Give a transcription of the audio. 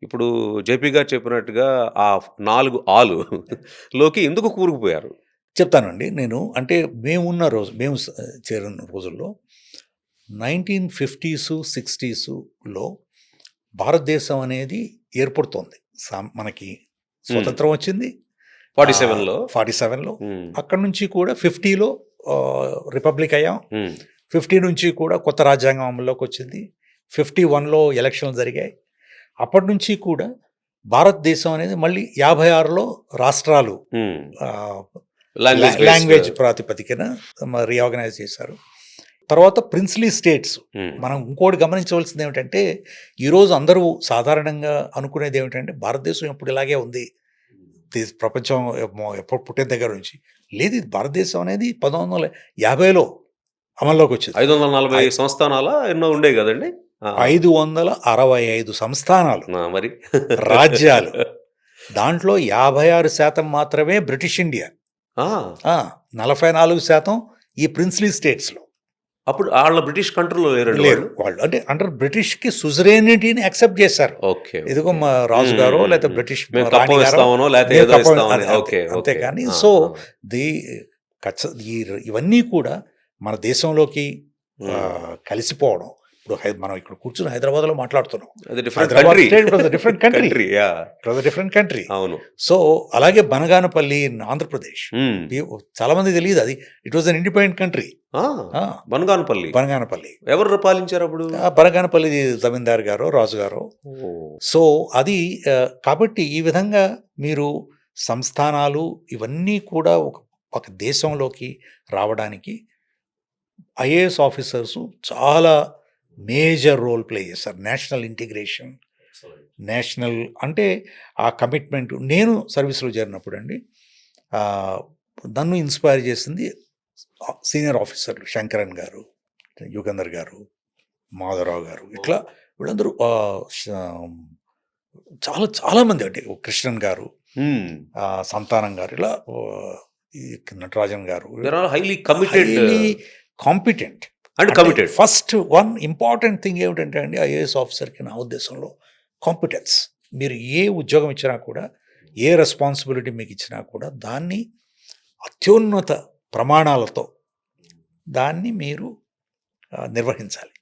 ఇప్పుడు జేపీ గారు చెప్పినట్టుగా ఆ 4 ఆలు లోకి ఎందుకు కూరుకుపోయారు? చెప్తానండి. నేను అంటే మేమున్న రోజు మేము చేరిన రోజుల్లో 1950స్, 60స్‌లో భారతదేశం అనేది ఏర్పడుతోంది. మనకి హ్మ్. స్వతంత్రం వచ్చింది. 47లో 47లో హ్మ్. అక్కడి నుంచి కూడా 50లో రిపబ్లిక్ అయ్యాం. హ్మ్. 50 నుంచి కూడా కొత్త రాజ్యాంగం అమల్లోకొచ్చింది. 51లో ఎలక్షన్‌లు జరిగాయి. అప్పటి నుంచి కూడా భారతదేశం అనేది మళ్ళీ 56లో రాష్ట్రాలు హ్మ్. ఆహ్, లాంగ్వేజ్ బేస్డ్. లాంగ్వేజ్ ప్రాతిపదికన రీఆర్గనైజ్ చేశారు. తర్వాత ప్రిన్స్లీ స్టేట్స్. హ్మ్. మనం ఇంకోటి గమనించవలసింది ఏమిటంటే, ఈరోజు అందరూ సాధారణంగా అనుకునేది ఏమిటంటే, భారతదేశం ఎప్పుడు ఇలాగే ఉంది. ప్రపంచం ఎప్పుడు పుట్టిన దగ్గర నుంచి. లేదు, ఇది భారతదేశం అనేది 1950లో అమల్లోకొచ్చింది. 540 సంస్థానాలా ఎన్నో ఉండేవి గదండీ! ఆ! 565 సంస్థానాలు, ఆ! మరి. రాజ్యాలు. దాంట్లో 56% మాత్రమే బ్రిటిష్ ఇండియా. ఆ! ఆ! 44% ఈ ప్రిన్స్లీ స్టేట్స్‌లో. అప్పుడు ఆళ్ళ బ్రిటిష్ కంట్రోల్‌లో లేరండి లేరు వాళ్ళు? వాళ్ళు. అంటే అండర్ బ్రిటిష్‌కి సుజరేనిటీని యాక్సెప్ట్ చేశారు. ఓకే. ఇదిగో ఓకే. మా హ్మ్. హ్మ్. రాజుగారో హ్మ్. లేతే హ్మ్. బ్రిటిష్ మేము రాణి కప్పం గారో ఇస్తామనో లేతే మేము ఏదో కప్పం ఇస్తామని. అదే అంతే. ఓకే. ఓకే. అంతేకాని ఆ! సో, ఆ! ది కచ్చ ఈ ఇవన్నీ కూడా మన దేశంలోకి హ్మ్. కలిసిపోవడం. ఇప్పుడు మనం ఇక్కడ కూర్చొని హైదరాబాద్‌లో మాట్లాడుతున్నాం. అది different Hyderabad country. State it was a different country. Country. Yeah! It was a different country. అవును. సో, అలాగే బనగానపల్లి ఇన్ ఆంధ్రప్రదేశ్. హ్మ్. చాలా మందికి తెలీదు అది. It was N independent country. ఆ! ఆ! బనగానపల్లి. బనగానపల్లి. ఎవరు పాలించారప్పుడు? బనగానపల్లి జమీందారు గారో, రాజుగారో. ఓహ్! సో, అది కాబట్టి ఈ విధంగా మీరు సంస్థానాలు ఇవన్నీ కూడా ఒక ఒక దేశంలోకి రావడానికి ఐఏఎస్ ఆఫీసర్సు చాలా మేజర్ రోల్ ప్లే చేశారు. నేషనల్ ఇంటిగ్రేషన్, నేషనల్ అంటే ఆ కమిట్మెంట్. నేను సర్వీస్‌లో చేరినప్పుడండి ఆహ్, నన్ను ఇన్‌స్పైర్ చేసింది సీనియర్ ఆఫీసర్లు శంకరన్ గారు, యుగంధర్ గారు, మాధవరావు గారు, ఇట్లా వీళ్ళందరూ చాలా చాలా మంది అంటే కృష్ణన్ గారు, హ్మ్. సంతానం గారు, ఇలా ఈ నటరాజన్ గారు, they are all highly committed highly competent. And అంటే committed. First one important thing ఏమిటంటే అండి, ఐఏఎస్ ఆఫీసర్‌కి నా ఉద్దేశంలో కాంపిటెన్స్. మీరు ఏ ఉద్యోగం ఇచ్చినా కూడా, ఏ రెస్పాన్సిబిలిటీ మీకు ఇచ్చినా కూడా దాన్ని అత్యున్నత ప్రమాణాలతో దాన్ని మీరు నిర్వహించాలి.